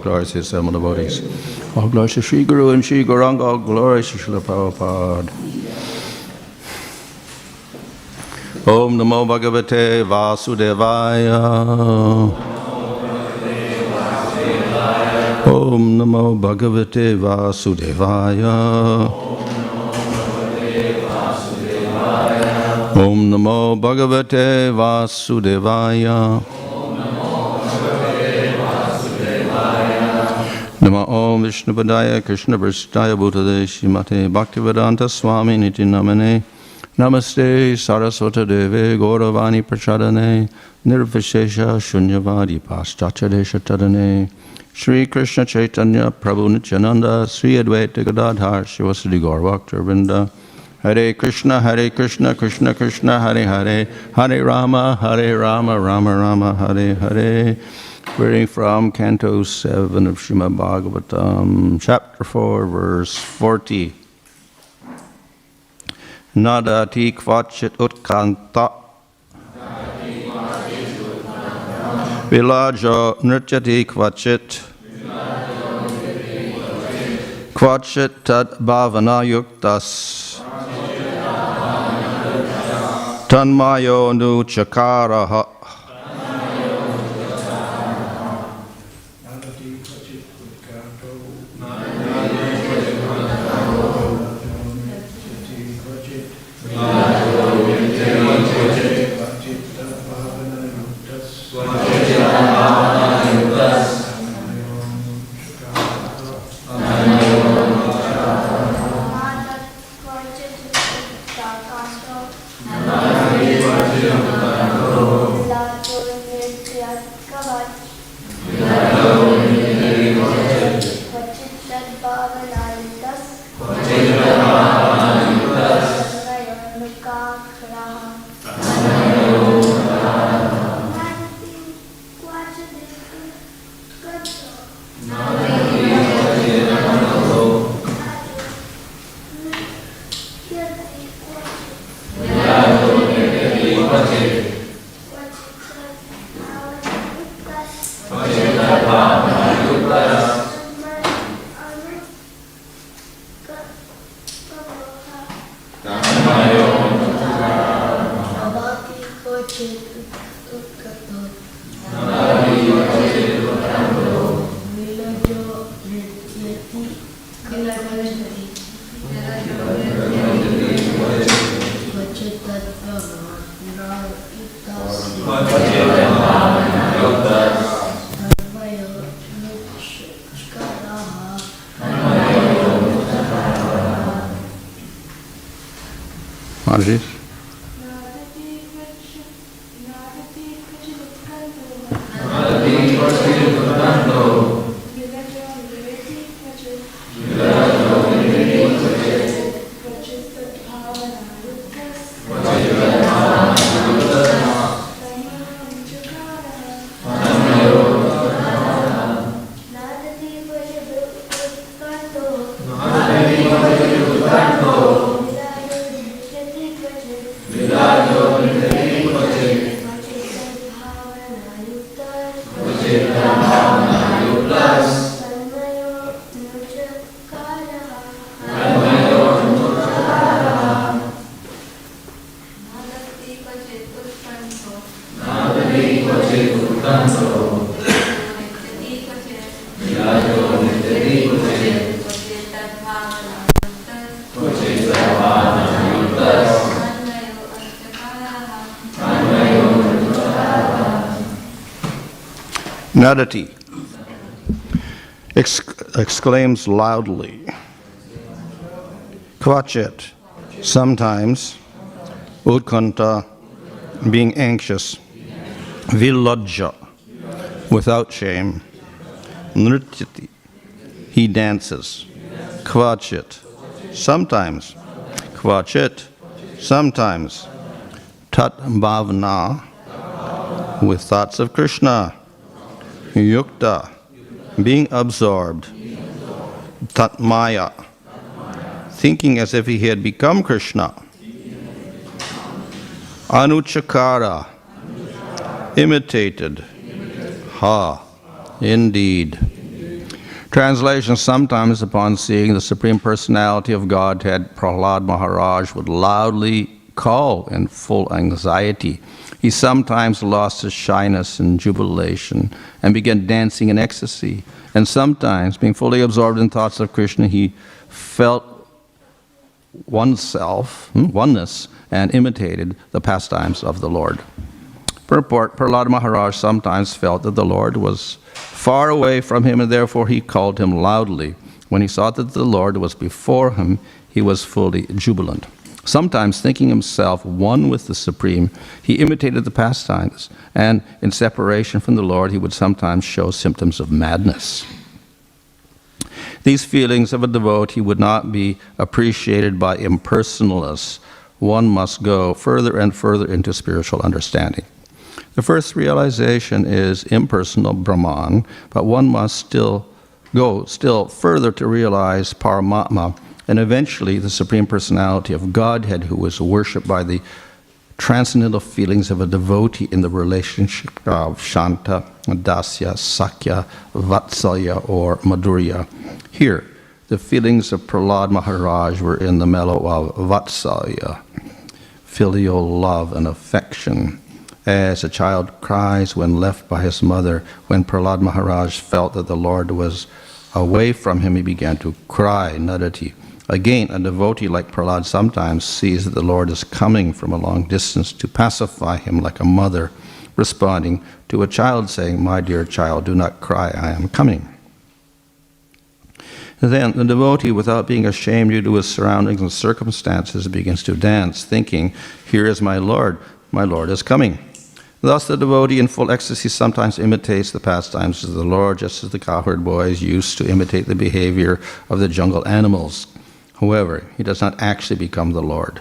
Glories to His seven devotees. All glories to Sri Guru and Sri Gauranga. All glories to Srila Prabhupada. Om Namo Bhagavate Vasudevaya. Om Namo Bhagavate Vasudevaya. Om Namo Bhagavate Vasudevaya. Nama Om Vishnupadaya Krishna Prasthaya Bhutade Śrīmate Bhaktivedanta Swami Niti Namane Namaste Saraswata Deve Gauravani Prachadane Nirvishesha Shunyavadi Paschachadesha Tadane Shri Krishna Chaitanya Prabhu Nityananda Sri Advaita Gadadhar Shivasadi Gaurvakta Vrinda Hare Krishna Krishna Krishna Hare Hare Hare Rama Rama Rama Hare Hare. Reading from Canto 7 of Śrīmad-Bhāgavatam, Chapter 4, verse 40. Nadati kvacid utkaṇṭha. Vilajjo nṛtyati kvacit. Kvacit tad-bhāvanā-yuktas. Tanmayo nucakāra. Maharaj. Nadati exclaims loudly. Kvacit, sometimes. Utkaṇṭha, being anxious. Vilajjo, without shame. Nṛtyati, he dances. Kvacit, sometimes. Kvacit, sometimes. Tat-bhāvanā, with thoughts of Kṛṣṇa. Yuktaḥ, being absorbed. Tat-mayaḥ, thinking as if he had become Kṛṣṇa. Anucakāra, imitated. Ha, indeed. Translation: sometimes upon seeing the Supreme Personality of Godhead, Prahlāda Mahārāja would loudly call in full anxiety. He sometimes lost his shyness in jubilation and began dancing in ecstasy. And sometimes, being fully absorbed in thoughts of Kṛṣṇa, he felt oneness, and imitated the pastimes of the Lord. Purport: Prahlāda Mahārāja sometimes felt that the Lord was far away from him, and therefore he called him loudly. When he saw that the Lord was before him, he was fully jubilant. Sometimes, thinking himself one with the Supreme, he imitated the pastimes, and in separation from the Lord, he would sometimes show symptoms of madness. These feelings of a devotee would not be appreciated by impersonalists. One must go further and further into spiritual understanding. The first realization is impersonal Brahman, but one must go further to realize Paramatma, and eventually the Supreme Personality of Godhead, who is worshipped by the transcendental feelings of a devotee in the relationship of Shanta, Dasya, Sakya, Vatsalya, or Madhurya. Here, the feelings of Prahlāda Mahārāja were in the mellow of Vatsalya, filial love and affection. As a child cries when left by his mother, when Prahlāda Mahārāja felt that the Lord was away from him, he began to cry, nadati. Again, a devotee like Prahlāda sometimes sees that the Lord is coming from a long distance to pacify him, like a mother responding to a child saying, "My dear child, do not cry, I am coming." Then the devotee, without being ashamed due to his surroundings and circumstances, begins to dance, thinking, "Here is my Lord is coming." Thus the devotee in full ecstasy sometimes imitates the pastimes of the Lord, just as the cowherd boys used to imitate the behavior of the jungle animals. However, he does not actually become the Lord.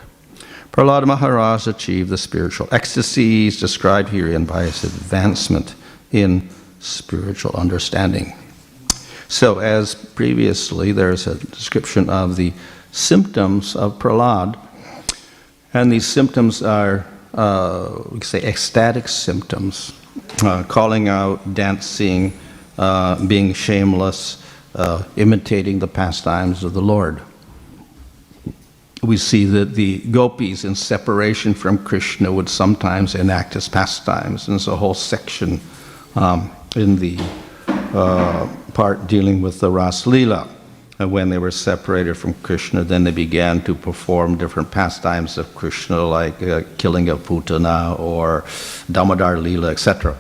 Prahlāda Mahārāja achieved the spiritual ecstasies described herein by his advancement in spiritual understanding. So, as previously, there's a description of the symptoms of Prahlāda, and these symptoms are, we say, ecstatic symptoms, calling out, dancing, being shameless, imitating the pastimes of the Lord. We see that the gopis in separation from Kṛṣṇa would sometimes enact his pastimes, and there's a whole section in the part dealing with the Ras Leela. When they were separated from Kṛṣṇa, then they began to perform different pastimes of Kṛṣṇa, like killing of Putana or Damodar Leela, etc.,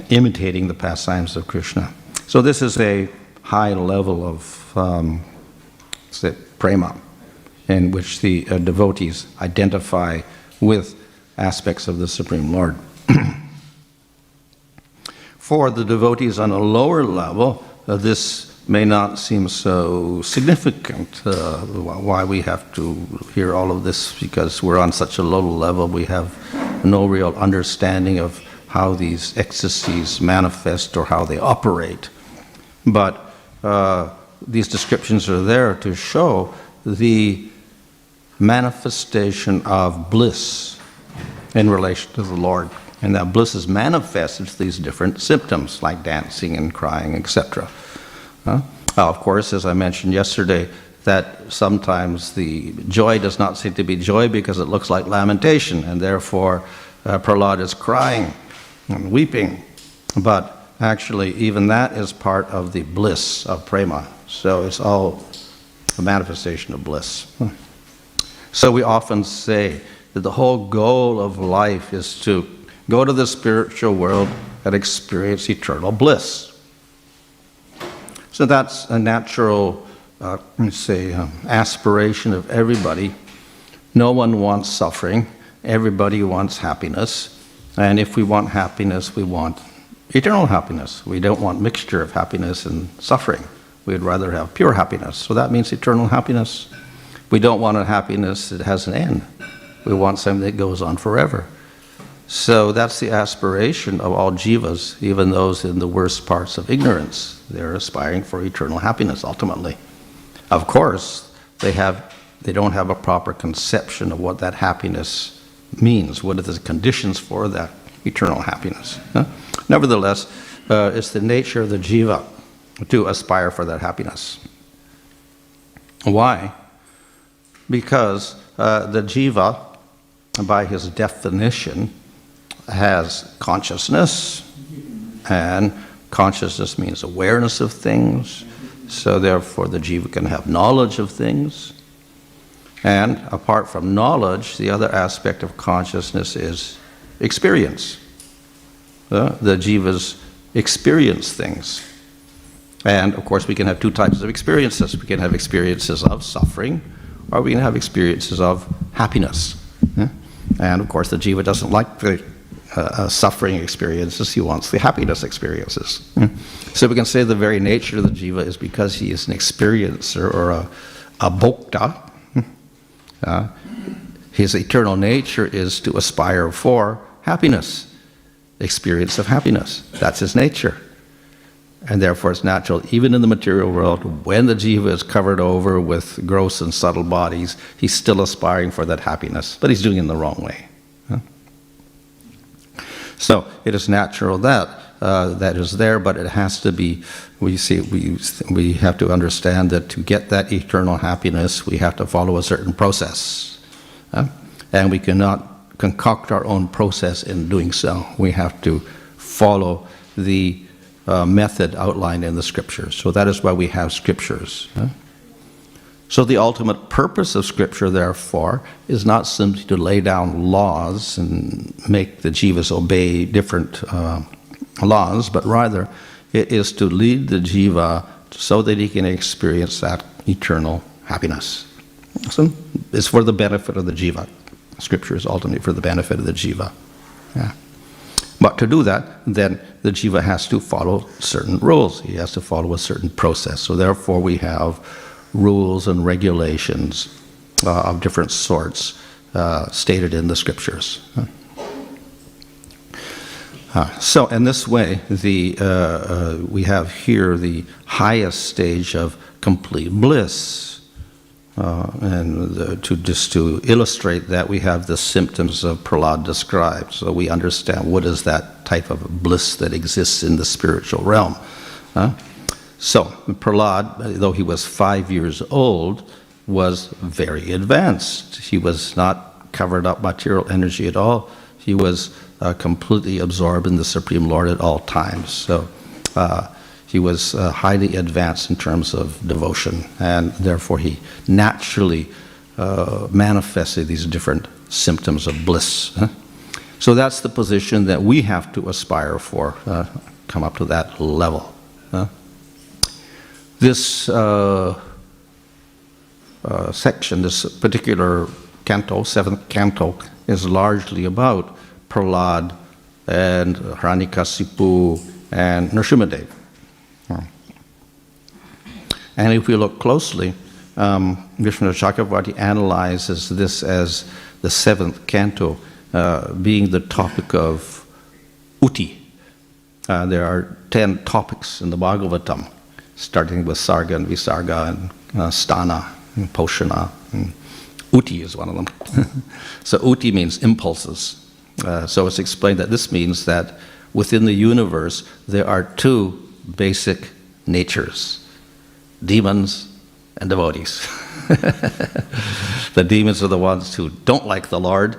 imitating the pastimes of Kṛṣṇa. So this is a high level of prema, in which the devotees identify with aspects of the Supreme Lord. For the devotees on a lower level, this may not seem so significant. Why we have to hear all of this, because we're on such a low level, we have no real understanding of how these ecstasies manifest or how they operate. But these descriptions are there to show the manifestation of bliss in relation to the Lord. And that bliss is manifested through these different symptoms, like dancing and crying, etc. Of course, as I mentioned yesterday, that sometimes the joy does not seem to be joy because it looks like lamentation, and therefore Prahlāda is crying and weeping. But actually, even that is part of the bliss of prema. So it's all a manifestation of bliss. So we often say that the whole goal of life is to go to the spiritual world and experience eternal bliss. So that's a natural, aspiration of everybody. No one wants suffering. Everybody wants happiness. And if we want happiness, we want eternal happiness. We don't want mixture of happiness and suffering. We'd rather have pure happiness. So that means eternal happiness. We don't want a happiness that has an end. We want something that goes on forever. So that's the aspiration of all jivas, even those in the worst parts of ignorance. They're aspiring for eternal happiness, ultimately. Of course, they don't have a proper conception of what that happiness means. What are the conditions for that eternal happiness? Nevertheless, it's the nature of the jiva to aspire for that happiness. Why? Because the jiva, by his definition, has consciousness, and consciousness means awareness of things, so therefore the jiva can have knowledge of things. And apart from knowledge, the other aspect of consciousness is experience. The jivas experience things. And of course we can have two types of experiences. We can have experiences of suffering, or we can have experiences of happiness. And of course the jiva doesn't like the suffering experiences, he wants the happiness experiences. So we can say the very nature of the jiva is because he is an experiencer or a bhokta. His eternal nature is to aspire for happiness, experience of happiness. That's his nature. And therefore it's natural, even in the material world, when the jiva is covered over with gross and subtle bodies, he's still aspiring for that happiness, but he's doing it in the wrong way. So it is natural that that is there, but it has to be, we have to understand that to get that eternal happiness, we have to follow a certain process. And we cannot concoct our own process in doing so. We have to follow the method outlined in the scriptures. So that is why we have scriptures. So the ultimate purpose of scripture, therefore, is not simply to lay down laws and make the jivas obey different laws, but rather it is to lead the jiva so that he can experience that eternal happiness. So it's for the benefit of the jiva. Scripture is ultimately for the benefit of the jiva. But to do that, then the jiva has to follow certain rules. He has to follow a certain process. So therefore we have rules and regulations of different sorts stated in the scriptures. So in this way, we have here the highest stage of complete bliss. To illustrate that, we have the symptoms of Prahlāda described, so we understand what is that type of bliss that exists in the spiritual realm. So Prahlāda, though he was 5 years old, was very advanced. He was not covered up material energy at all. He was completely absorbed in the Supreme Lord at all times. So he was highly advanced in terms of devotion, and therefore he naturally manifested these different symptoms of bliss. So that's the position that we have to aspire for, come up to that level. This section, this particular canto, 7th canto, is largely about Prahlāda and Hiranyakasipu and Nrsimhadev. And if we look closely, Vishnu Chakravarti analyzes this as the 7th canto being the topic of uti. There are 10 topics in the Bhāgavatam, starting with sarga and visarga and sthana and poshana. And uti is one of them. So uti means impulses. So it's explained that this means that within the universe there are two basic natures: demons and devotees. The demons are the ones who don't like the Lord,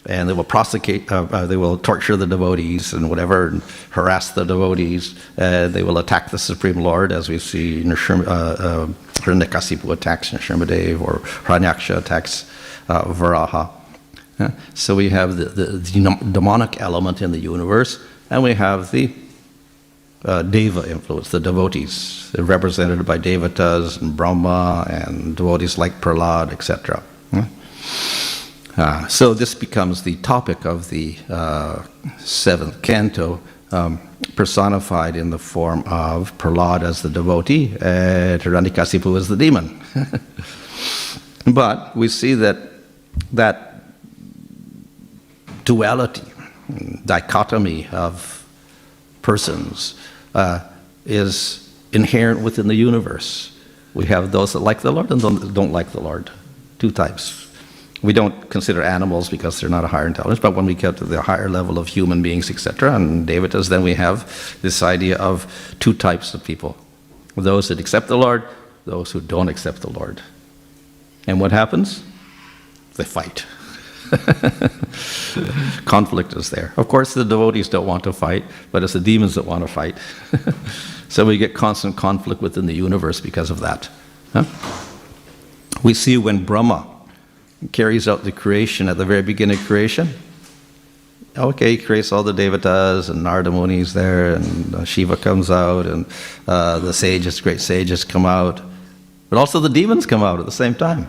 and they will prosecute, they will torture the devotees and whatever, and harass the devotees. They will attack the Supreme Lord, as we see Hiranyakasipu attacks Nrsimhadev, or Hiranyaksha attacks Varaha. So we have the demonic element in the universe, and we have the Deva influence, the devotees. They're represented by Devatas and Brahma and devotees like Prahlāda, etc. So this becomes the topic of the 7th canto, personified in the form of Prahlāda as the devotee and Hiranyakasipu as the demon. But we see that duality, dichotomy of persons is inherent within the universe. We have those that like the Lord and those that don't like the Lord. Two types. We don't consider animals because they're not a higher intelligence, but when we get to the higher level of human beings, etc., and devatas, then we have this idea of two types of people. Those that accept the Lord, those who don't accept the Lord. And what happens? They fight. Conflict is there. Of course, the devotees don't want to fight, but it's the demons that want to fight. So we get constant conflict within the universe because of that. Huh? We see when Brahma carries out the creation at the very beginning of creation. Okay, he creates all the devatas and Narada Muni's there, and Shiva comes out, and the sages, great sages come out. But also the demons come out at the same time.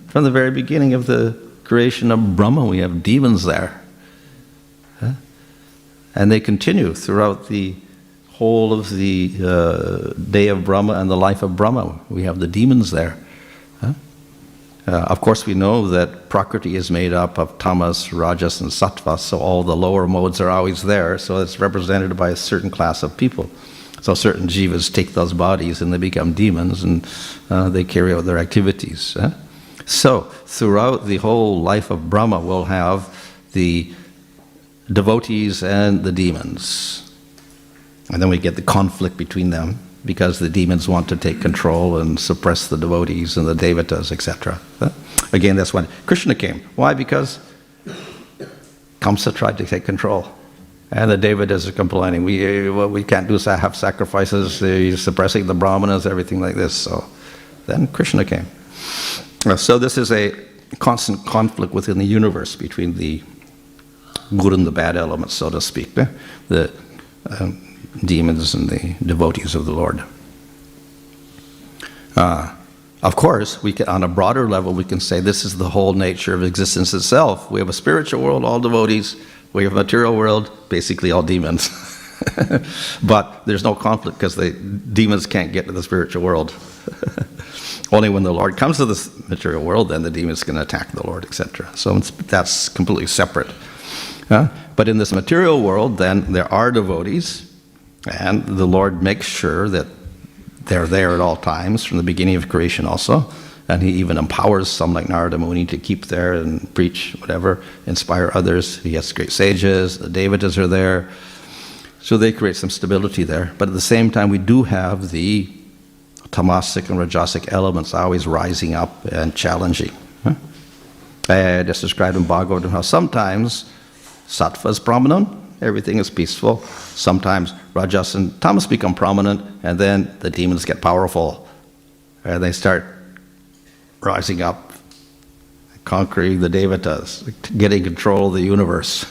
From the very beginning of the creation of Brahma, we have demons there. Huh? And they continue throughout the whole of the day of Brahma and the life of Brahma. We have the demons there. Huh? Of course, we know that Prakriti is made up of tamas, rajas, and sattvas, so all the lower modes are always there, so it's represented by a certain class of people. So certain jivas take those bodies and they become demons, and they carry out their activities. Huh? So, throughout the whole life of Brahma, we'll have the devotees and the demons. And then we get the conflict between them, because the demons want to take control and suppress the devotees and the devatas, etc. Again, that's when Kṛṣṇa came. Why? Because Kamsa tried to take control. And the devatas are complaining, we can't have sacrifices, he's suppressing the brahmanas, everything like this. So then Kṛṣṇa came. So this is a constant conflict within the universe between the good and the bad elements, so to speak, the demons and the devotees of the Lord. Of course, we can, on a broader level, we can say this is the whole nature of existence itself. We have a spiritual world, all devotees. We have a material world, basically all demons. But there's no conflict because the demons can't get to the spiritual world. Only when the Lord comes to this material world, then the demons can attack the Lord, etc. So that's completely separate. But in this material world, then there are devotees, and the Lord makes sure that they're there at all times, from the beginning of creation also. And he even empowers some like Narada Muni to keep there and preach, whatever, inspire others. He has great sages, the devatas are there. So they create some stability there. But at the same time, we do have the tamasic and rajasic elements always rising up and challenging. And it's described in Bhāgavatam how sometimes sattva is prominent, everything is peaceful. Sometimes rajas and tamas become prominent, and then the demons get powerful. And they start rising up, conquering the devatas, getting control of the universe.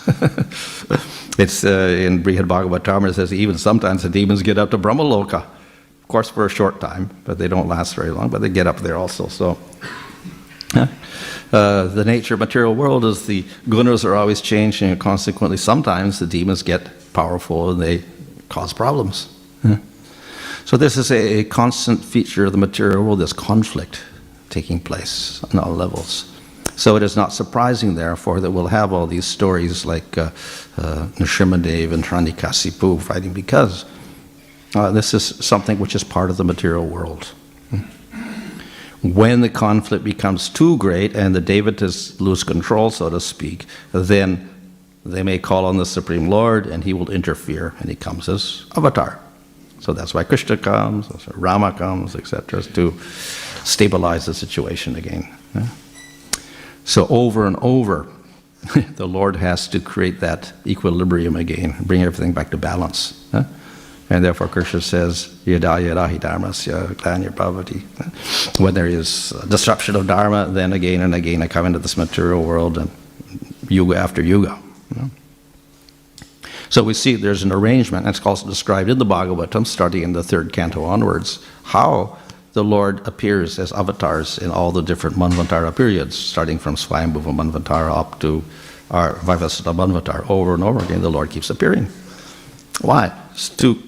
It's in Śrīmad-Bhāgavatam, it says even sometimes the demons get up to Brahmaloka. Of course, for a short time, but they don't last very long, but they get up there also. So, the nature of material world is the gunas are always changing, and consequently sometimes the demons get powerful and they cause problems. So this is a constant feature of the material world, this conflict taking place on all levels. So it is not surprising, therefore, that we'll have all these stories like Nrsimhadev and Hiranyakasipu fighting, because this is something which is part of the material world. When the conflict becomes too great and the devatas lose control, so to speak, then they may call on the Supreme Lord and he will interfere, and he comes as avatar. So that's why Kṛṣṇa comes, that's why Rama comes, etc., to stabilize the situation again. So over and over, the Lord has to create that equilibrium again, bring everything back to balance. And therefore Kṛṣṇa says, yada yada hi dharmasya glanirabhavati. When there is disruption of dharma, then again and again I come into this material world, and yuga after yuga. So we see there's an arrangement, and it's also described in the Bhāgavatam, starting in the 3rd canto onwards, how the Lord appears as avatars in all the different Manvantara periods, starting from Swayambhuva Manvantara up to our Vaivasvata Manvantara. Over and over again, the Lord keeps appearing. Why? It's to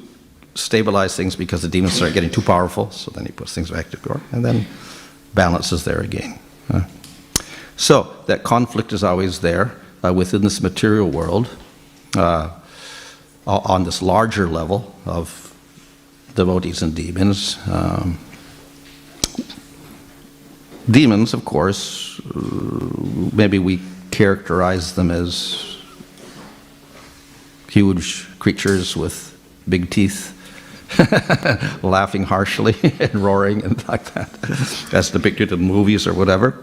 stabilize things, because the demons start getting too powerful, so then he puts things back together, and then balance is there again. So that conflict is always there within this material world, on this larger level of devotees and demons. Demons, of course, maybe we characterize them as huge creatures with big teeth. laughing harshly and roaring and like that, as depicted in movies or whatever.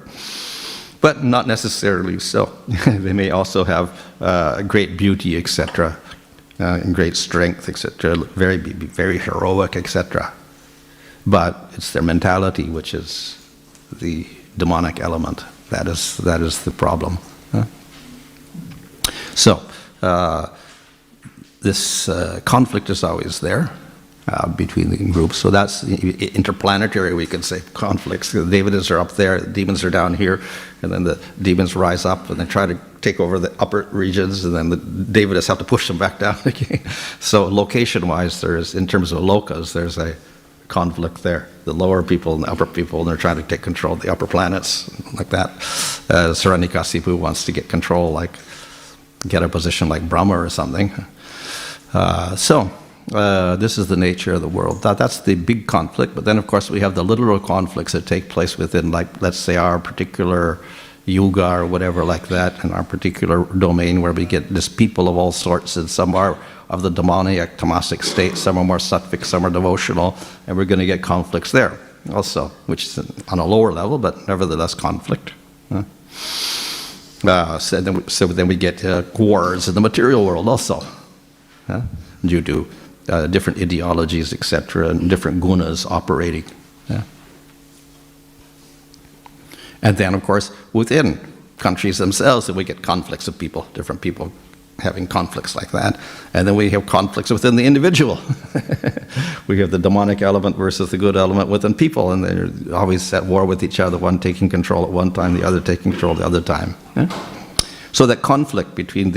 But not necessarily so. They may also have great beauty, etc., and great strength, etc., be very heroic, etc. But it's their mentality which is the demonic element. That is the problem. So this conflict is always there between the groups. So that's interplanetary, we could say, conflicts. The Devatas are up there, the demons are down here, and then the demons rise up and they try to take over the upper regions, and then the Devatas have to push them back down again. So location-wise, in terms of lokas, there's a conflict there. The lower people and the upper people, and they're trying to take control of the upper planets, like that. Hiranyakasipu wants to get control, get a position like Brahma or something. This is the nature of the world. That's the big conflict. But then, of course, we have the literal conflicts that take place within, let's say, our particular yuga or whatever like that, in our particular domain, where we get just people of all sorts, and some are of the demoniac, tamasic state, some are more sattvic, some are devotional, and we're going to get conflicts there also, which is on a lower level, but nevertheless conflict. So then we get wars in the material world also, due to different ideologies, etc., and different gunas operating. And then, of course, within countries themselves, we get conflicts of people, different people having conflicts like that. And then we have conflicts within the individual. We have the demonic element versus the good element within people, and they're always at war with each other, one taking control at one time, the other taking control at the other time. So that conflict between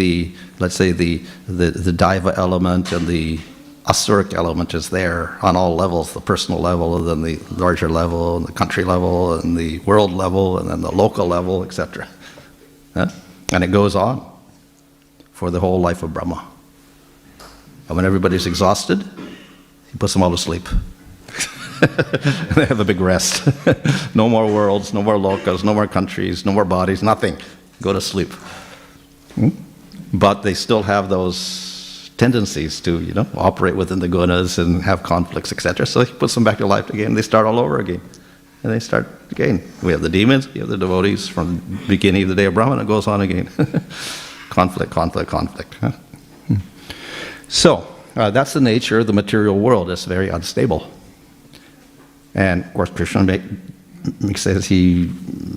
let's say the daiva element and the asuric element is there on all levels, the personal level, and then the larger level, and the country level, and the world level, and then the local level, etc. And it goes on for the whole life of Brahma. And when everybody's exhausted, he puts them all to sleep. They have a big rest. No more worlds, no more lokas, no more countries, no more bodies, nothing. Go to sleep. But they still have those tendencies to, operate within the gunas and have conflicts, etc. So he puts them back to life again. They start all over again. And they start again. We have the demons, we have the devotees from the beginning of the day of Brahma, and it goes on again. Conflict, conflict, conflict. So that's the nature of the material world. It's very unstable. And of course, Kṛṣṇa says he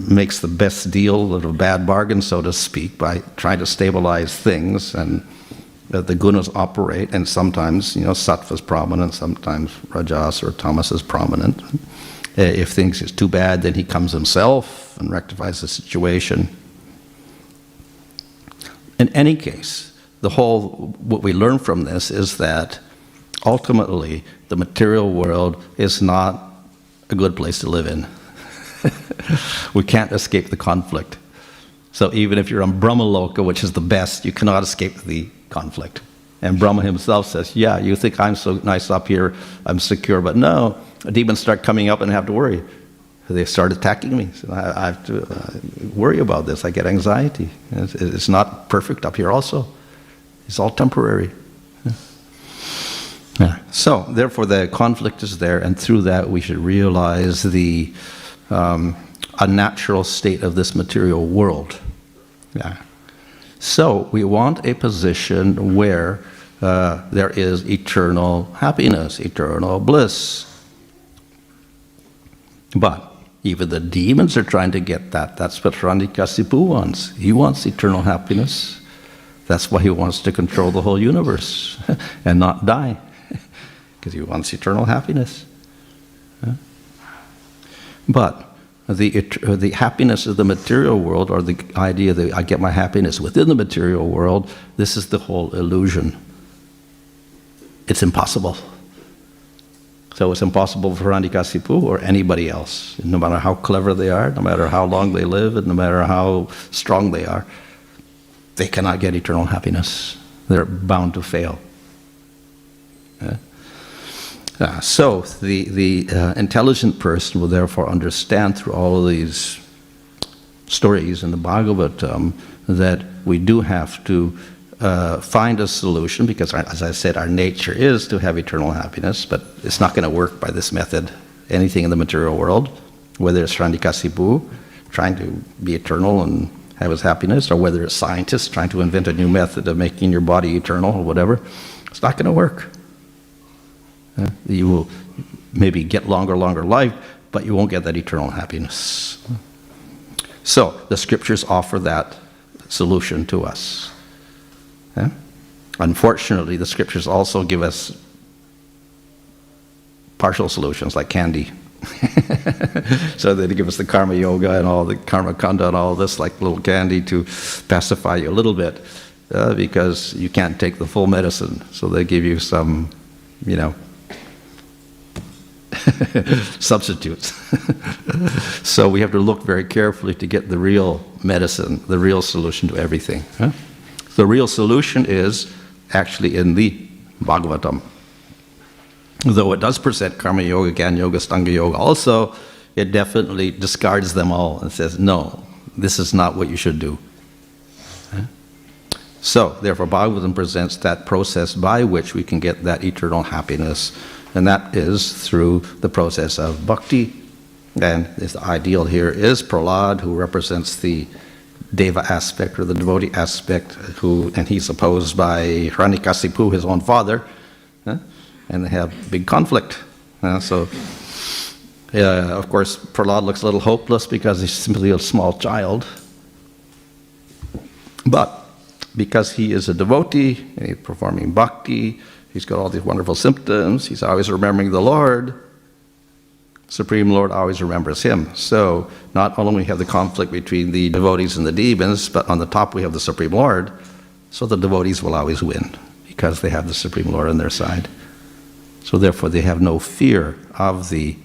makes the best deal of a bad bargain, so to speak, by trying to stabilize things, and the gunas operate, and sometimes, sattva is prominent, sometimes rajas or tamas is prominent. If things is too bad, then he comes himself and rectifies the situation. In any case, what we learn from this is that ultimately the material world is not a good place to live in. We can't escape the conflict. So even if you're on Brahmaloka, which is the best, you cannot escape the conflict. And Brahma himself says, yeah, you think I'm so nice up here, I'm secure, but no, demons start coming up and I have to worry. They start attacking me. So I have to worry about this. I get anxiety. It's not perfect up here also. It's all temporary. So therefore the conflict is there, and through that we should realize the unnatural state of this material world. So we want a position where there is eternal happiness, eternal bliss. But even the demons are trying to get that. That's what Hiranyakasipu wants. He wants eternal happiness. That's why he wants to control the whole universe and not die, because he wants eternal happiness. But the happiness of the material world, or the idea that I get my happiness within the material world, this is the whole illusion. It's impossible. So it's impossible for Hiranyakasipu or anybody else, no matter how clever they are, no matter how long they live, and no matter how strong they are. They cannot get eternal happiness. They're bound to fail. So the intelligent person will therefore understand through all of these stories in the Bhagavatam that we do have to find a solution, because as I said, our nature is to have eternal happiness, but it's not going to work by this method. Anything in the material world, whether it's Srandikasipu, trying to be eternal and have his happiness, or whether it's scientists trying to invent a new method of making your body eternal or whatever, it's not going to work. You will maybe get longer life, but you won't get that eternal happiness. So the scriptures offer that solution to us. Unfortunately, the scriptures also give us partial solutions, like candy. So they give us the karma yoga and all the karma kanda and all this, like little candy to pacify you a little bit, because you can't take the full medicine. So they give you some, substitutes. So we have to look very carefully to get the real medicine, the real solution to everything. The real solution is actually in the Bhagavatam. Though it does present karma yoga, jnana yoga, stanga yoga also, it definitely discards them all and says, no, this is not what you should do. So, therefore, Bhagavatam presents that process by which we can get that eternal happiness, and that is through the process of bhakti. And the ideal here is Prahlāda, who represents the deva aspect, or the devotee aspect, and he's opposed by Hiranyakasipu, his own father, and they have big conflict. Of course, Prahlāda looks a little hopeless because he's simply a small child. But because he is a devotee, and he's performing bhakti, he's got all these wonderful symptoms, he's always remembering the Lord, Supreme Lord always remembers him. So not only we have the conflict between the devotees and the demons, but on the top we have the Supreme Lord, so the devotees will always win, because they have the Supreme Lord on their side. So therefore they have no fear of the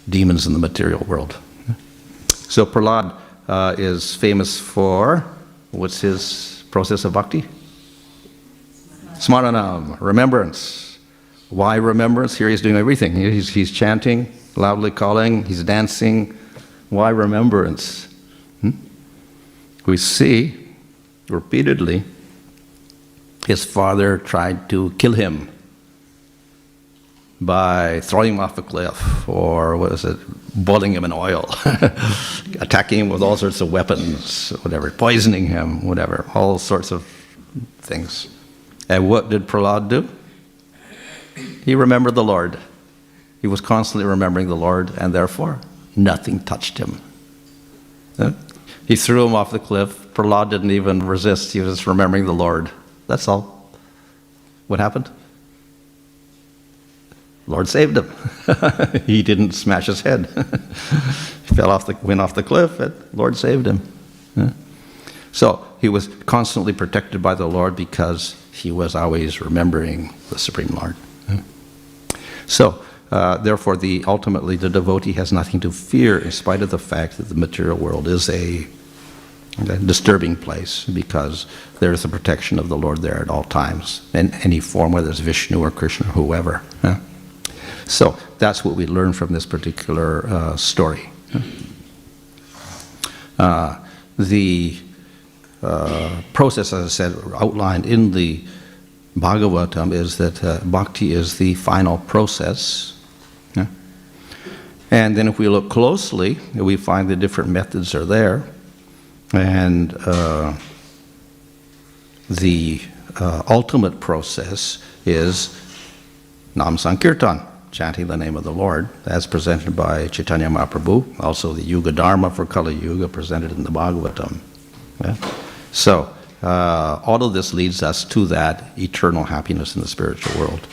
demons in the material world. So Prahlāda is famous for, what's his process of bhakti? Smaranam, remembrance. Why remembrance? Here he's doing everything. He's chanting, loudly calling, he's dancing. Why remembrance? We see repeatedly his father tried to kill him by throwing him off a cliff, or boiling him in oil, attacking him with all sorts of weapons, whatever, poisoning him, whatever, all sorts of things. And what did Prahlāda do? He remembered the Lord. He was constantly remembering the Lord, and therefore nothing touched him. He threw him off the cliff. Prahlāda didn't even resist. He was just remembering the Lord. That's all. What happened? Lord saved him. He didn't smash his head. He went off the cliff, and Lord saved him. So he was constantly protected by the Lord because he was always remembering the Supreme Lord. So therefore, ultimately the devotee has nothing to fear, in spite of the fact that the material world is a disturbing place, because there is the protection of the Lord there at all times, in any form, whether it's Vishnu or Kṛṣṇa or whoever. So that's what we learn from this particular story. The process, as I said, outlined in the Bhagavatam is that bhakti is the final process. And then if we look closely, we find the different methods are there. And the ultimate process is Nam Sankirtan, chanting the name of the Lord, as presented by Chaitanya Mahaprabhu, also the Yuga Dharma for Kali Yuga presented in the Bhagavatam. So all of this leads us to that eternal happiness in the spiritual world.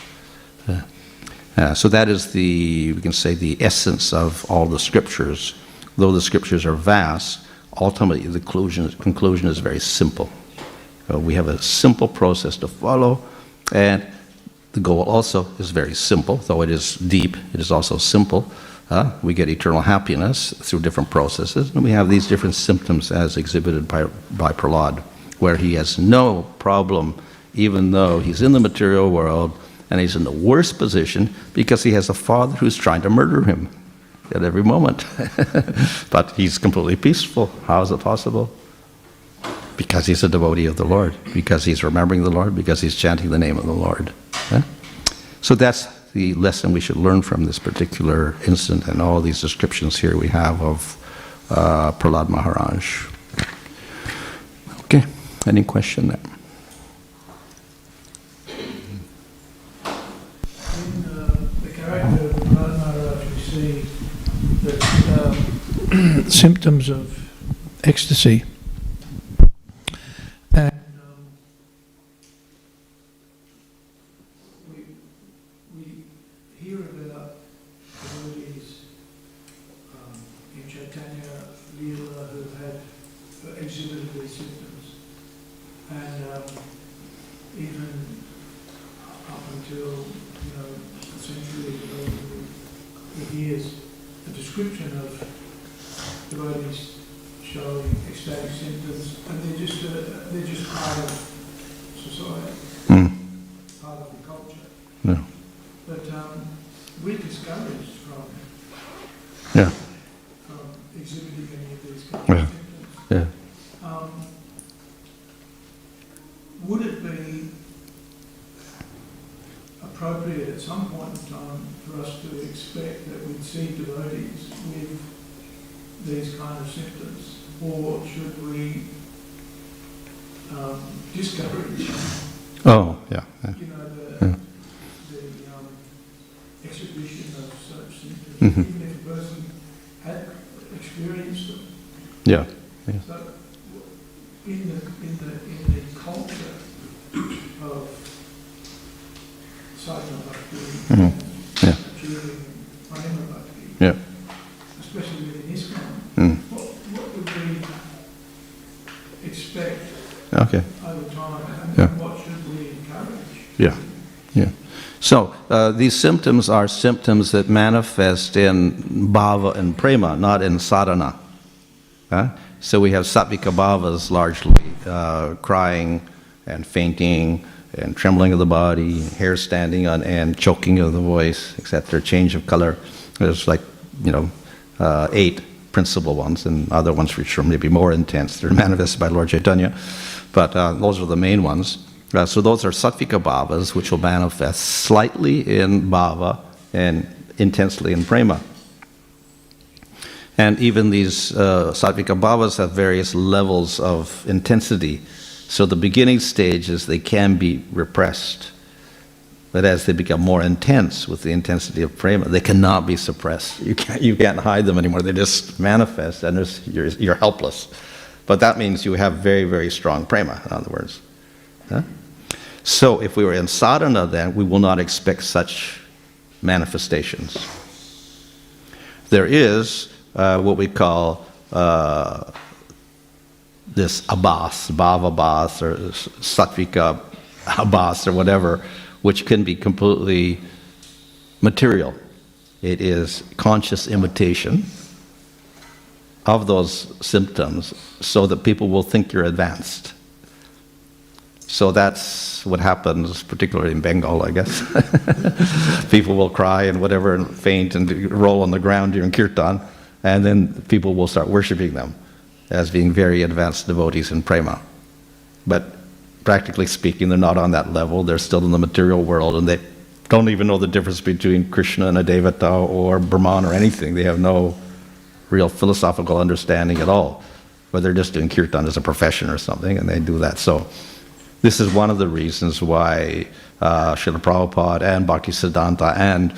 So that is we can say, the essence of all the scriptures. Though the scriptures are vast, ultimately the conclusion is very simple. We have a simple process to follow, and the goal also is very simple. Though it is deep, it is also simple. We get eternal happiness through different processes, and we have these different symptoms as exhibited by Prahlāda, where he has no problem, even though he's in the material world and he's in the worst position because he has a father who's trying to murder him at every moment. But he's completely peaceful. How is it possible? Because he's a devotee of the Lord, because he's remembering the Lord, because he's chanting the name of the Lord. So that's the lesson we should learn from this particular incident and all these descriptions here we have of Prahlāda Mahārāja. Okay, any question there? In the character of Prahlāda Mahārāja, we see that symptoms of ecstasy. And we hear about devotees in Chaitanya Leela who had exhibited these symptoms, and even up until a century ago, we hear a description of devotees showing ecstatic symptoms, and they're just part of society, part of the culture. Yeah. But we're discouraged from exhibiting any of these kind of symptoms. Yeah. Would it be appropriate at some point in time for us to expect that we'd see devotees with these kind of symptoms, or should we discourage? Oh, yeah. The exhibition of such symptoms, even if a person had experienced them. Yeah. So, in the culture of sadhana bhakti, achieving prema bhakti, especially within ISKCON, what would we expect over time, and what should we encourage? Yeah. So these symptoms are symptoms that manifest in bhava and prema, not in sadhana. So we have sattvika bhavas largely, crying and fainting and trembling of the body, hair standing on end, choking of the voice, etc., change of color. There's 8 principal ones, and other ones which are maybe more intense. They're manifested by Lord Chaitanya, but those are the main ones. So those are sattvika bhavas, which will manifest slightly in bhava and intensely in prema. And even these sattvika bhavas have various levels of intensity. So the beginning stages, they can be repressed. But as they become more intense with the intensity of prema, they cannot be suppressed. You can't hide them anymore. They just manifest, and you're helpless. But that means you have very, very strong prema, in other words. So if we were in sadhana, then we will not expect such manifestations. There is what we call this abhas, bhava abhas, or sattvika abhas, or whatever, which can be completely material. It is conscious imitation of those symptoms so that people will think you're advanced. So that's what happens, particularly in Bengal, I guess. People will cry and whatever and faint and roll on the ground during kirtan, and then people will start worshipping them as being very advanced devotees in prema. But practically speaking, they're not on that level. They're still in the material world, and they don't even know the difference between Kṛṣṇa and a devata or Brahman or anything. They have no real philosophical understanding at all. But they're just doing kirtan as a profession or something, and they do that. So this is one of the reasons why Srila Prabhupada and Bhaktisiddhanta and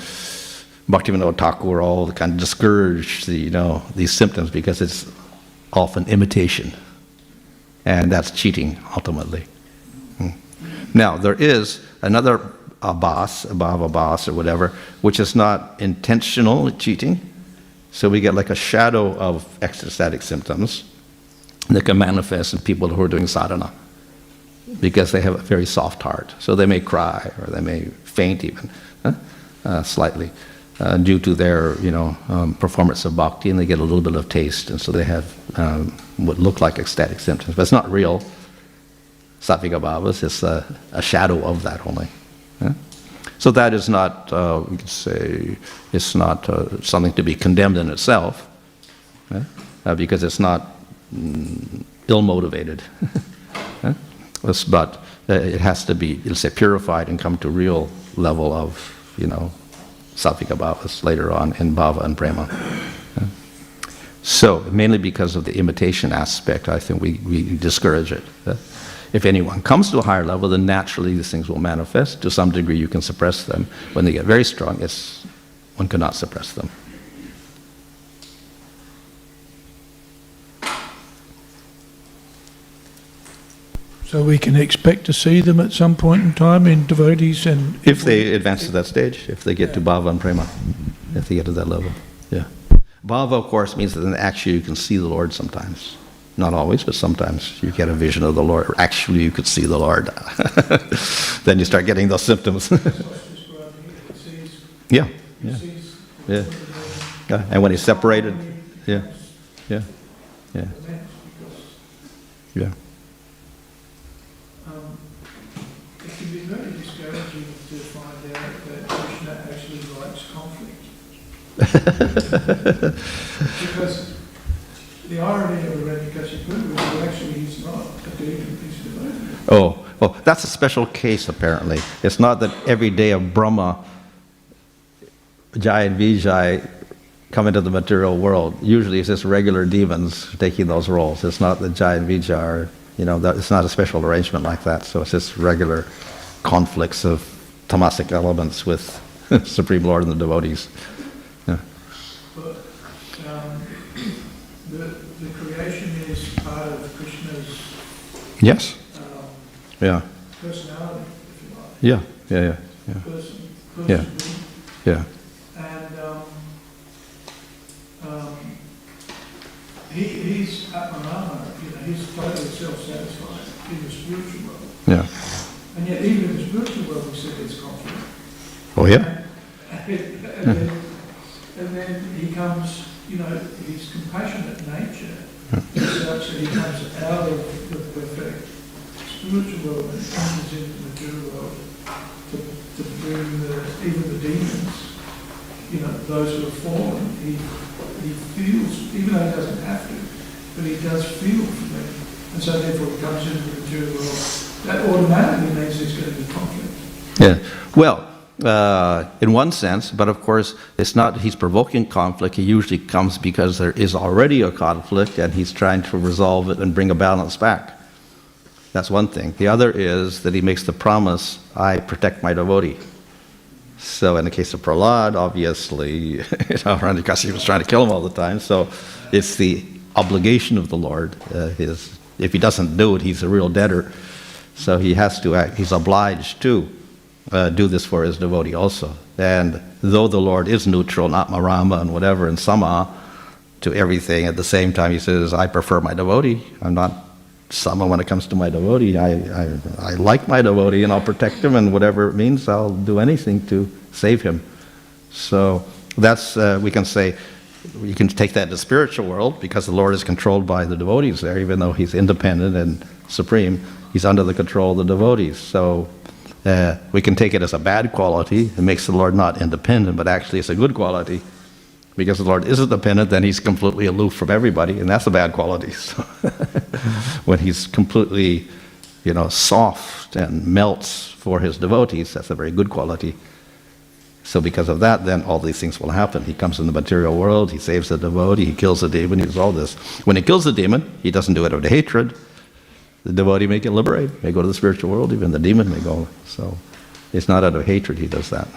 Bhaktivinoda Thakur all kind of discourage these symptoms, because it's often imitation, and that's cheating ultimately. Now there is another abhas, bhava abhas or whatever, which is not intentional cheating. So we get like a shadow of ecstatic symptoms that can manifest in people who are doing sadhana, because they have a very soft heart. So they may cry, or they may faint even, slightly, due to their performance of bhakti, and they get a little bit of taste, and so they have what look like ecstatic symptoms. But it's not real sattvika bhavas, it's a shadow of that only. So that is not, we could say, it's not something to be condemned in itself, because it's not ill-motivated. But it has to be, let's say, purified and come to real level of, sattvic bhavas later on in bhava and prema. So, mainly because of the imitation aspect, I think we discourage it. If anyone comes to a higher level, then naturally these things will manifest. To some degree you can suppress them. When they get very strong, one cannot suppress them. So we can expect to see them at some point in time in devotees, and if they advance to that stage, if they get to bhava and prema, if they get to that level, yeah. Bhava, of course, means that then actually you can see the Lord sometimes. Not always, but sometimes you get a vision of the Lord. Or actually, you could see the Lord. Then you start getting those symptoms. Yeah. And when he's separated, yeah. It can be very discouraging to find out that Kṛṣṇa actually likes conflict. Because the irony of Hiranyakashipu is that actually he's not a demon, he's a devotee. Oh, that's a special case apparently. It's not that every day of Brahma, Jai and Vijay come into the material world. Usually it's just regular demons taking those roles. It's not that Jai and Vijay are, it's not a special arrangement like that. So it's just regular conflicts of tamasic elements with Supreme Lord and the devotees. Yeah. But the creation is part of Krishna's yes. Personality, if you like. Yeah. Person Yeah. being. Yeah. And he's Atmanama, he's totally self-satisfied in the spiritual world. Yeah. And yet even in the spiritual world we see there's conflict. Oh yeah. And then he comes, his compassionate nature is such that he comes out of the perfect spiritual world and comes into the material world to bring even the demons, those who have fallen, he feels, even though he doesn't have to, but he does feel for them. And so therefore he comes into the material world. That automatically means there's going to be conflict. Yeah. Well, in one sense, but of course it's not he's provoking conflict. He usually comes because there is already a conflict and he's trying to resolve it and bring a balance back. That's one thing. The other is that he makes the promise, I protect my devotee. So in the case of Prahlāda, obviously, because he was trying to kill him all the time, so it's the obligation of the Lord. If he doesn't do it, he's a real debtor. So he has to act, he's obliged to do this for his devotee also. And though the Lord is neutral, not marama and whatever, and sama to everything, at the same time he says, I prefer my devotee. I'm not sama when it comes to my devotee. I like my devotee and I'll protect him, and whatever it means, I'll do anything to save him. So that's, we can say, you can take that to the spiritual world because the Lord is controlled by the devotees there, even though he's independent and supreme, he's under the control of the devotees. So we can take it as a bad quality. It makes the Lord not independent, but actually it's a good quality. Because the Lord isn't dependent, then he's completely aloof from everybody, and that's a bad quality. So when he's completely, soft and melts for his devotees, that's a very good quality. So because of that, then all these things will happen. He comes in the material world, he saves the devotee, he kills the demon, he does all this. When he kills the demon, he doesn't do it out of hatred. The devotee may get liberated, may go to the spiritual world, even the demon may go. So it's not out of hatred he does that.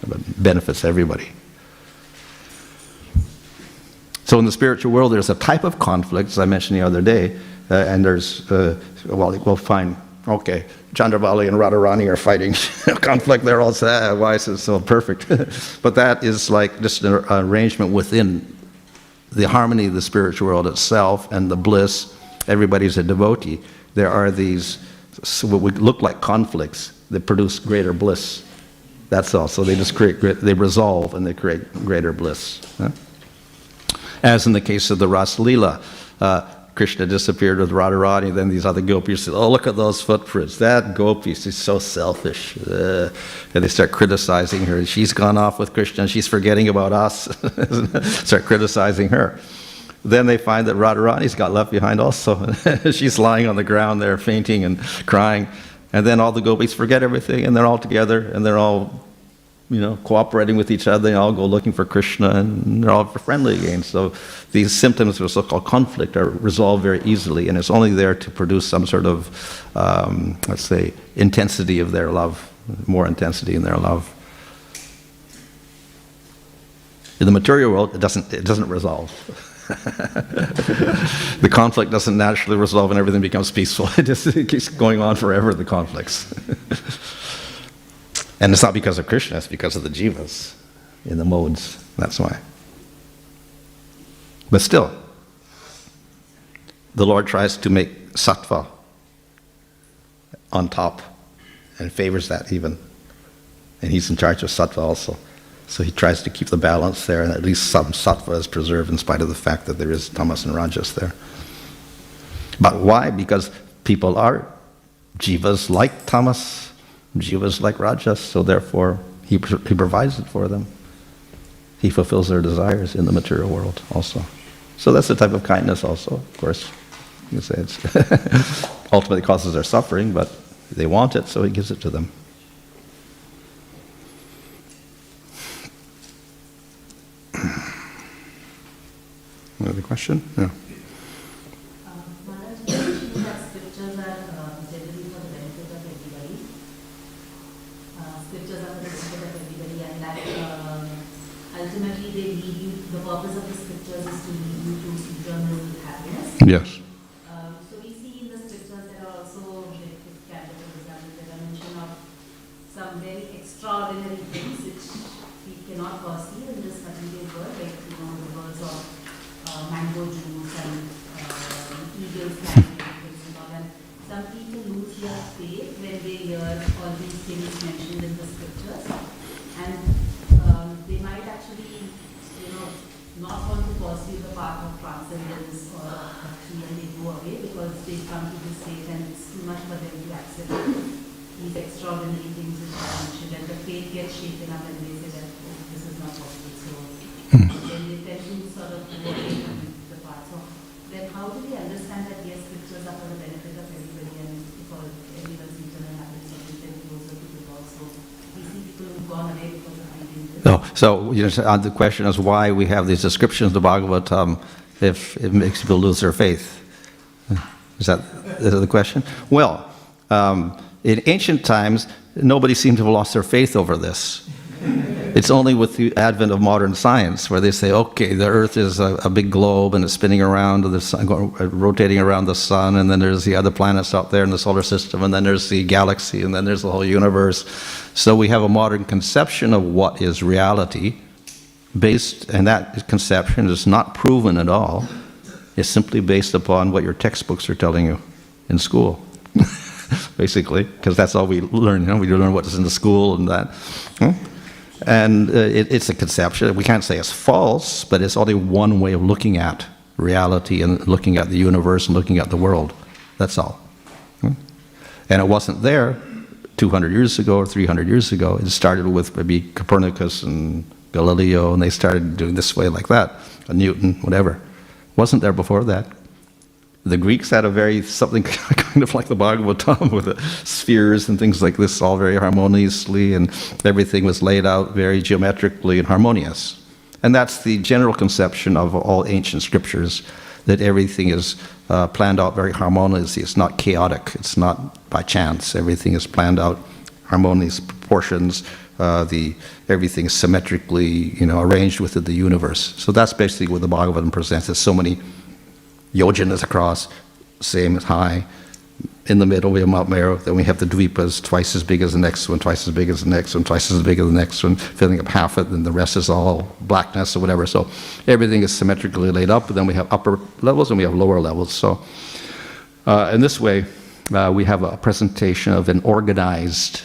It benefits everybody. So in the spiritual world, there's a type of conflict, as I mentioned the other day, and there's, we'll find, okay, Chandravali and Radharani are fighting conflict. They're all sad. Why is it so perfect? But that is like just an arrangement within the harmony of the spiritual world itself and the bliss. Everybody's a devotee. There are these, what would look like conflicts that produce greater bliss. That's all. So they just they resolve and they create greater bliss. Huh? As in the case of the Ras Lila, Kṛṣṇa disappeared with Radharani, then these other gopis said, oh, look at those footprints. That gopi, she's so selfish. And they start criticizing her. She's gone off with Kṛṣṇa, she's forgetting about us. Start criticizing her. Then they find that Radharani's got left behind also. She's lying on the ground there, fainting and crying. And then all the gopis forget everything, and they're all together, and they're all, cooperating with each other. They all go looking for Kṛṣṇa, and they're all friendly again. So these symptoms of so-called conflict are resolved very easily, and it's only there to produce some sort of, let's say, intensity of their love, more intensity in their love. In the material world, it doesn't resolve. The conflict doesn't naturally resolve and everything becomes peaceful. It keeps going on forever, the conflicts. And it's not because of Kṛṣṇa, it's because of the jivas in the modes. That's why. But still, the Lord tries to make sattva on top and favors that even. And he's in charge of sattva also. So he tries to keep the balance there, and at least some sattva is preserved in spite of the fact that there is tamas and rajas there. But why? Because people are jivas like tamas, jivas like rajas, so therefore he provides it for them. He fulfills their desires in the material world also. So that's the type of kindness also, of course. You can say it's ultimately causes their suffering, but they want it, so he gives it to them. Another question? Yeah. Maharaj, you mentioned that scriptures are generally for the benefit of everybody. Scriptures are for the benefit of everybody, and that ultimately they lead you, the purpose of the scriptures is to lead you to eternal happiness. Yes. So we see in the scriptures there are also, like this chapter, for example, there are mention of some very extraordinary things which we cannot perceive in this material world, like the words of mango juice and eagles flying and all. And some people lose their faith when they hear all these things mentioned in the scriptures, and they might actually, not want to pursue the path of transcendence or bhakti, and they go away because they come to this state and it's too much for them to accept these extraordinary things which are mentioned, and the faith gets shaken up and they say that, oh, this is not possible. So then they tend to sort of go away from the path. So then how do we understand that yes, scriptures are for the benefit of everybody and for everyone's eternal happiness, and we tend closer to the God? So we see people who've gone away because of reading this. No, so the question is why we have these descriptions of the Bhāgavatam if it makes people lose their faith. Is that the question? Well, in ancient times, nobody seemed to have lost their faith over this. It's only with the advent of modern science where they say, okay, the Earth is a big globe and it's spinning around the sun, rotating around the sun, and then there's the other planets out there in the solar system, and then there's the galaxy, and then there's the whole universe. So we have a modern conception of what is reality, and that conception is not proven at all. It's simply based upon what your textbooks are telling you in school, basically, because that's all we learn. We learn what's in the school and that. And it's a conception. We can't say it's false, but it's only one way of looking at reality and looking at the universe and looking at the world. That's all. And it wasn't there 200 years ago or 300 years ago. It started with maybe Copernicus and Galileo, and they started doing this way like that, Newton, whatever. Wasn't there before that. The Greeks had something kind of like the Bhāgavatam with the spheres and things like this, all very harmoniously, and everything was laid out very geometrically and harmonious. And that's the general conception of all ancient scriptures, that everything is planned out very harmoniously. It's not chaotic. It's not by chance. Everything is planned out, harmonious proportions. Everything is symmetrically, arranged within the universe. So that's basically what the Bhāgavatam presents. There's so many yojanas across, same as high. In the middle we have Mount Meru, then we have the dvipas, twice as big as the next one, twice as big as the next one, twice as big as the next one, filling up half it, and the rest is all blackness or whatever. So everything is symmetrically laid up, and then we have upper levels and we have lower levels. So in this way, we have a presentation of an organized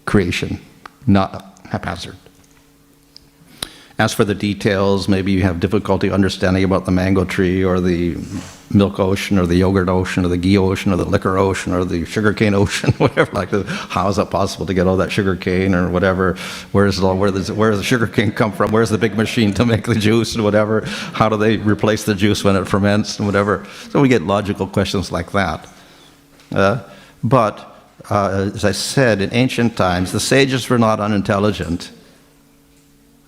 creation, not haphazard. As for the details, maybe you have difficulty understanding about the mango tree or the milk ocean or the yogurt ocean or the ghee ocean or the liquor ocean or the sugarcane ocean, whatever. Like, how is it possible to get all that sugarcane or whatever? Where does the sugarcane come from? Where's the big machine to make the juice and whatever? How do they replace the juice when it ferments and whatever? So we get logical questions like that. But as I said, in ancient times, the sages were not unintelligent.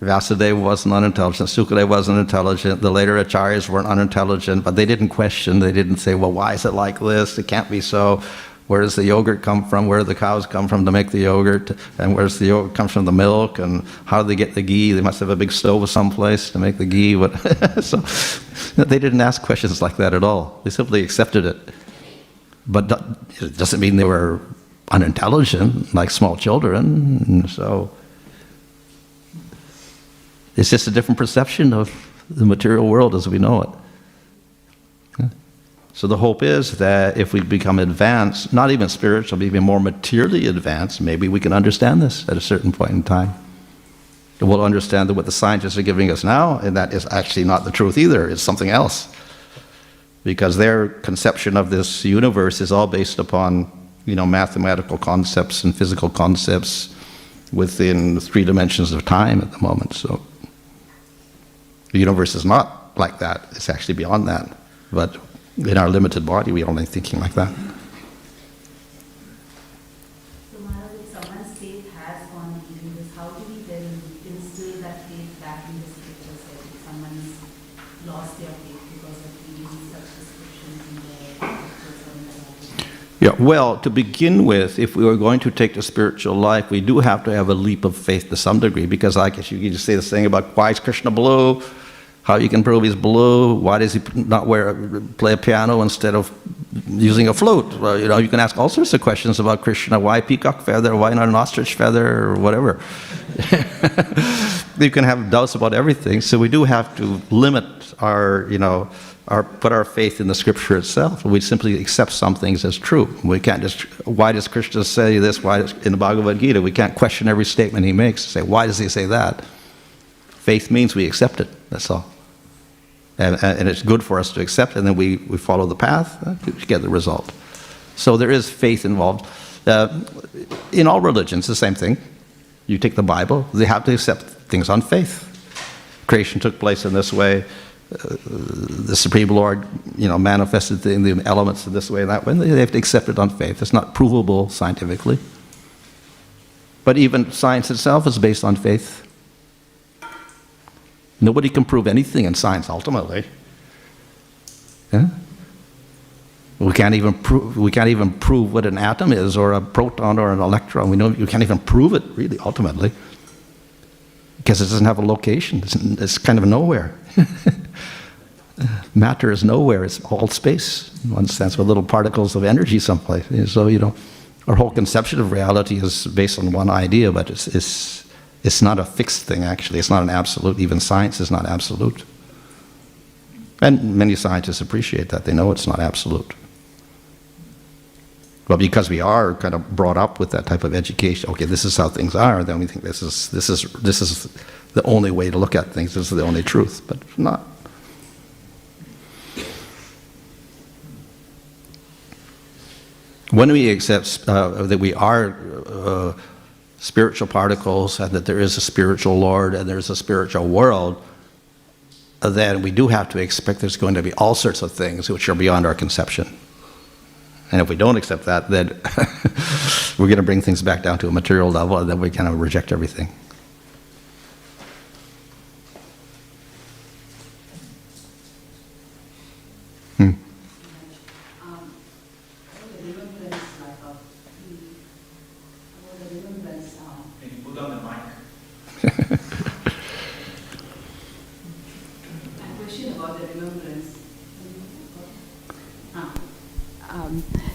Vyasadeva wasn't unintelligent, Sukadeva wasn't intelligent, the later acharyas weren't unintelligent, but they didn't question, they didn't say, well, why is it like this? It can't be so. Where does the yogurt come from? Where do the cows come from to make the yogurt? And where's the yogurt comes from the milk? And how do they get the ghee? They must have a big stove someplace to make the ghee. So they didn't ask questions like that at all. They simply accepted it. But it doesn't mean they were unintelligent, like small children. So it's just a different perception of the material world as we know it. So the hope is that if we become advanced, not even spiritual, but even more materially advanced, maybe we can understand this at a certain point in time. And we'll understand that what the scientists are giving us now, and that is actually not the truth either, it's something else. Because their conception of this universe is all based upon, mathematical concepts and physical concepts within 3 dimensions of time at the moment. So the universe is not like that. It's actually beyond that. But in our limited body, we're only thinking like that. So, Maharaj, if someone's faith has gone in this, how do we then instill that faith back in the scripture set? If someone's lost their faith because of reading such descriptions in the scriptures or in the Bible? Yeah, well, to begin with, if we were going to take the spiritual life, we do have to have a leap of faith to some degree, because like if you can just say this thing about why is Kṛṣṇa blue, how you can prove he's blue, why does he not play a piano instead of using a flute? Well, you can ask all sorts of questions about Kṛṣṇa, why peacock feather, why not an ostrich feather, or whatever. You can have doubts about everything, so we do have to limit put our faith in the scripture itself. We simply accept some things as true. We can't just, why does Kṛṣṇa say this, in the Bhagavad Gita? We can't question every statement he makes, say, why does he say that? Faith means we accept it, that's all. And it's good for us to accept, and then we follow the path to get the result. So there is faith involved. In all religions, the same thing. You take the Bible, they have to accept things on faith. Creation took place in this way. The Supreme Lord, manifested the elements in this way and that way. They have to accept it on faith. It's not provable scientifically. But even science itself is based on faith. Nobody can prove anything in science ultimately. Yeah? We can't even prove what an atom is, or a proton, or an electron. You can't even prove it really ultimately, because it doesn't have a location. It's kind of nowhere. Matter is nowhere. It's all space in one sense, with little particles of energy someplace. So our whole conception of reality is based on one idea, but it's not a fixed thing, actually. It's not an absolute. Even science is not absolute. And many scientists appreciate that. They know it's not absolute. But because we are kind of brought up with that type of education, okay, this is how things are, then we think this is the only way to look at things. This is the only truth, but not. When we accept that we are spiritual particles, and that there is a spiritual Lord and there's a spiritual world, then we do have to expect there's going to be all sorts of things which are beyond our conception. And if we don't accept that, then we're going to bring things back down to a material level, and then we kind of reject everything.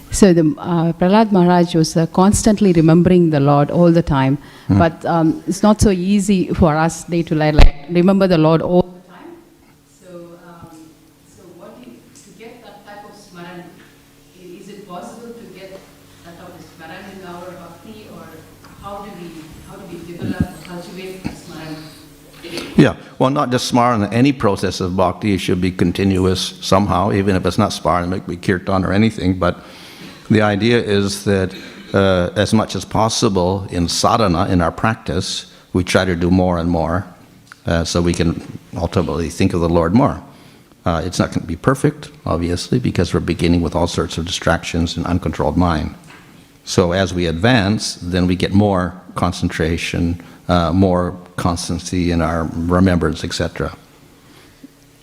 So the Prahlāda Mahārāja was constantly remembering the Lord all the time, but it's not so easy for us day to day, like remember the Lord all the time. So, to get that type of smaran, is it possible to get that type of smaran in our bhakti, or how do we develop, cultivate smaran? Yeah. Well, not just smarana, any process of bhakti should be continuous somehow, even if it's not smarana, it could be kirtan or anything. But the idea is that as much as possible in sadhana, in our practice, we try to do more and more so we can ultimately think of the Lord more. It's not going to be perfect, obviously, because we're beginning with all sorts of distractions and uncontrolled mind. So as we advance, then we get more concentration, more constancy in our remembrance, etc.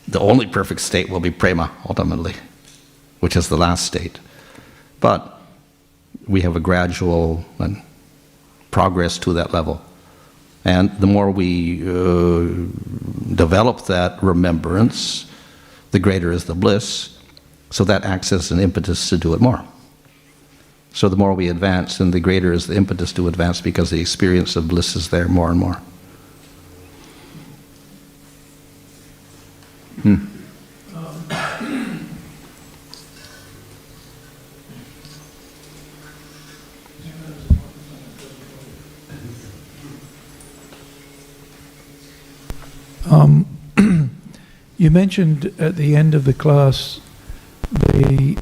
The only perfect state will be prema, ultimately, which is the last state. But we have a gradual progress to that level. And the more we develop that remembrance, the greater is the bliss. So that acts as an impetus to do it more. So the more we advance, then the greater is the impetus to advance, because the experience of bliss is there more and more. You mentioned at the end of the class the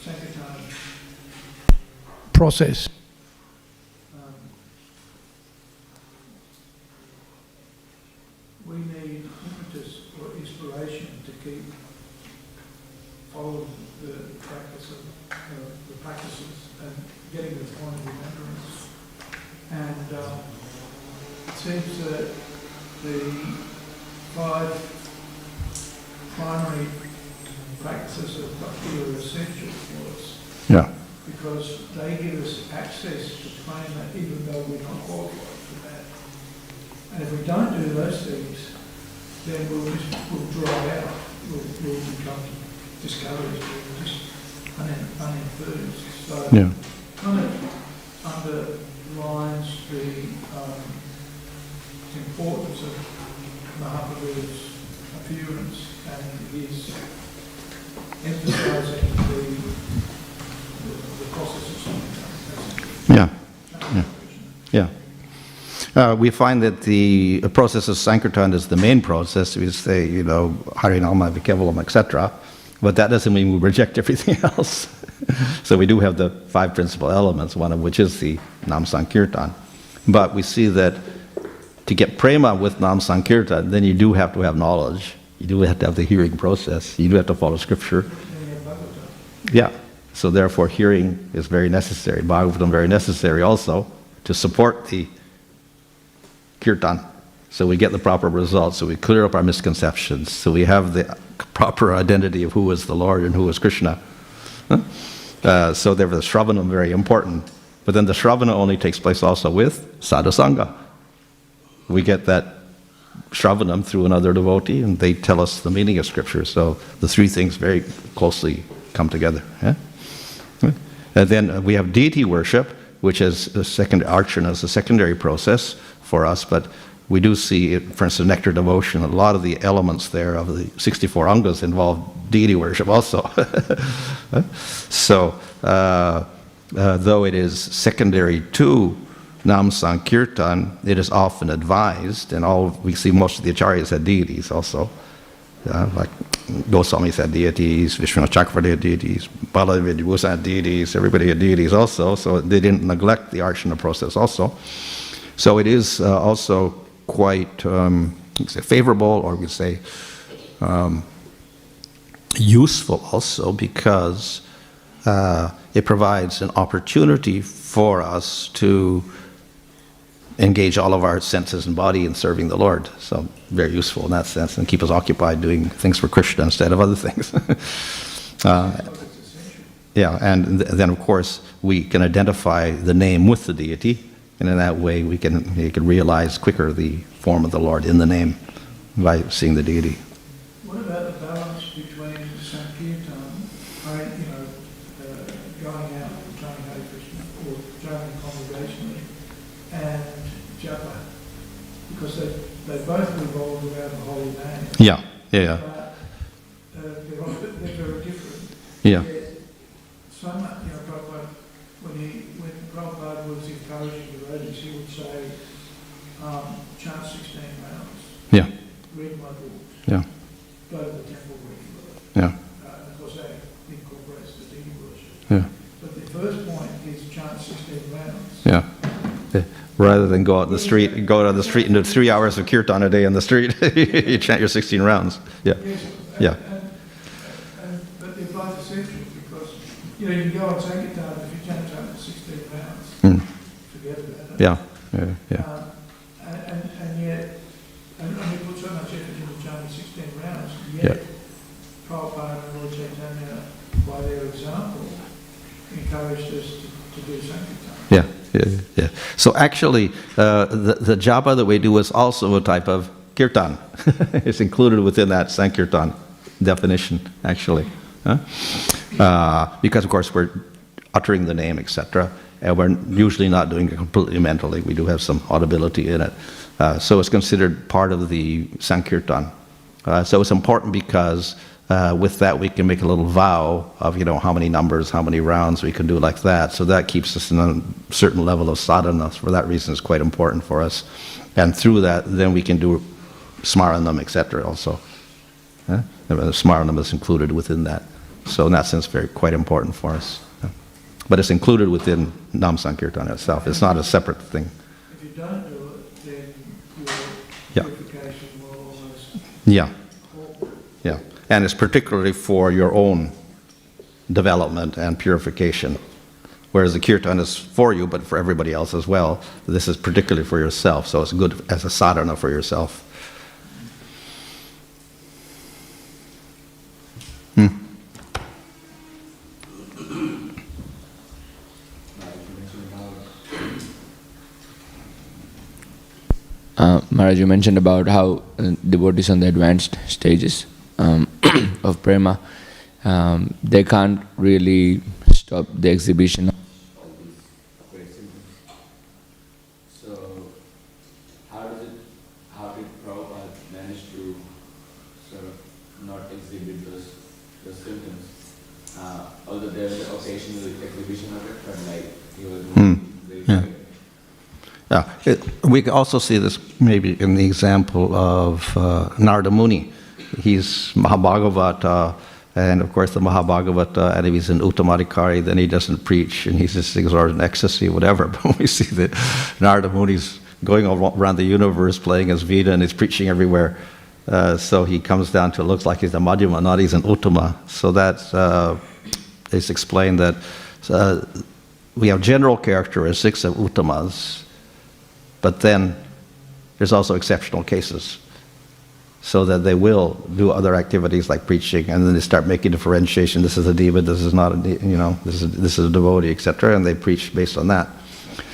Sankirtan process. We need impetus or inspiration to keep following the practice of the practices and getting the point of remembrance. And it seems that the 5 primary practices of bhakti are essential for us. Yeah. Because they give us access to prema even though we're not qualified for that. And if we don't do those things, then we'll dry out. We'll become discoveries. We're just unenthused. So Yeah. kind of underlines the importance of Mahaprabhu's appearance and his emphasizing the process of Sankirtan. Yeah. We find that the process of Sankirtan is the main process. We say, Harinama, Vikevalam, etc. But that doesn't mean we reject everything else. So we do have the 5 principal elements, one of which is the Nam Sankirtan. But we see that to get prema with Nam Sankirtan, then you do have to have knowledge. You do have to have the hearing process. You do have to follow scripture. Yeah. So therefore, hearing is very necessary. Bhagavatam very necessary also to support the kirtan. So we get the proper results. So we clear up our misconceptions. So we have the proper identity of who is the Lord and who is Kṛṣṇa. So therefore, the Shravanam very important. But then the Shravana only takes place also with sadhusanga. We get that Shravanam through another devotee, and they tell us the meaning of Scripture. So the 3 things very closely come together. Yeah? And then we have deity worship, which is a archana is a secondary process for us, but we do see, for instance, nectar devotion, a lot of the elements there of the 64 angas involve deity worship also. So, though it is secondary to Nam Sankirtan, it is often advised, and we see most of the acharyas had deities also. Like Goswamis had deities, Vishnu Chakravarti had deities, Balavidibhusa had deities, everybody had deities also, so they didn't neglect the archana process also. So it is also quite favorable, or we could say useful also, because it provides an opportunity for us to engage all of our senses and body in serving the Lord. So very useful in that sense, and keep us occupied doing things for Kṛṣṇa instead of other things. Yeah, and then of course we can identify the name with the deity, and in that way we can realize quicker the form of the Lord in the name by seeing the deity. What about the balance between Sankirtan, going out and chanting Hare Krishna or chanting congregationally, and japa? Because they both revolve around the holy name. Yeah. But they're very different. Yeah. Some, Prabhupada, when Prabhupada was encouraging devotees, he would say, chant 16 rounds. Yeah. read my books, Yeah. go to the temple regularly. Yeah. And of course that incorporates the deity worship. Yeah. But the first point is chant 16 rounds. Yeah. Rather than go out in the street, go out on the street and do 3 hours of kirtan a day in the street, you chant your 16 rounds. Yeah. Yes, Yeah. but they're both essential because, you can go on Sankirtan if you chant for 16 rounds, forget about it. Yeah. Yeah. Yeah. And yet, and we put so much effort into chanting 16 rounds, yet Yeah. Prabhupada and Lord Chaitanya, by their example, encouraged us to do Sankirtan. Yeah. Yeah. Yeah. So actually, the japa that we do is also a type of kirtan. It's included within that Sankirtan definition, actually. Because, of course, we're uttering the name, etc., and we're usually not doing it completely mentally. We do have some audibility in it. So it's considered part of the Sankirtan. So it's important because with that we can make a little vow of, how many numbers, how many rounds we can do like that. So that keeps us in a certain level of sadhana. For that reason, it's quite important for us. And through that, then we can do smaranam, etc. also. Smaranam is included within that. So in that sense, quite important for us. But it's included within Nam Sankirtan itself. It's not a separate thing. If you don't do it, then Yeah. your purification will almost Yeah, halt. yeah. And it's particularly for your own development and purification. Whereas the kirtan is for you, but for everybody else as well. This is particularly for yourself, so it's good as a sadhana for yourself. Maharaj, you mentioned about how devotees on the advanced stages of prema, they can't really stop the exhibition of all these great symptoms. So, how did Prabhupada manage to sort of not exhibit those symptoms? Although there was an occasional exhibition of it, but he was very Yeah. Yeah, we can also see this maybe in the example of Narada Muni. He's Mahabhagavata, and of course the Mahabhagavata, and if he's an uttamadhikari, then he doesn't preach, and he's just exhorting ecstasy, whatever. But we see that Narada Muni's going around the universe playing his Veda, and he's preaching everywhere. So he comes down to, it looks like he's a madhyama, not he's an uttama. So that's, it's explained that we have general characteristics of uttamas, but then there's also exceptional cases, so that they will do other activities like preaching, and then they start making differentiation. This is a deva, this is not a, this is a devotee, etc., and they preach based on that.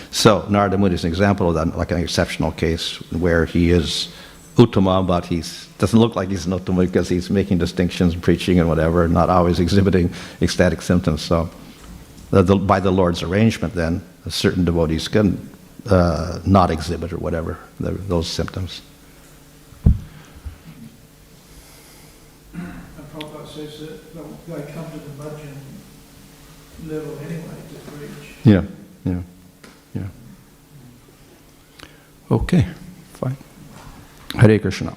So Narada Muni is an example of that, like an exceptional case where he is uttama, but he doesn't look like he's an uttama because he's making distinctions, preaching and whatever, not always exhibiting ecstatic symptoms. So by the Lord's arrangement, then certain devotees can not exhibit or whatever those symptoms. And Prabhupada says that they come to the bhajan level anyway to preach. Yeah, yeah, yeah. Okay, fine. Hare Kṛṣṇa.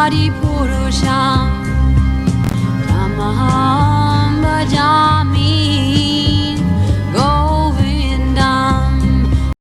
Adipurusham Tamaham Bhajan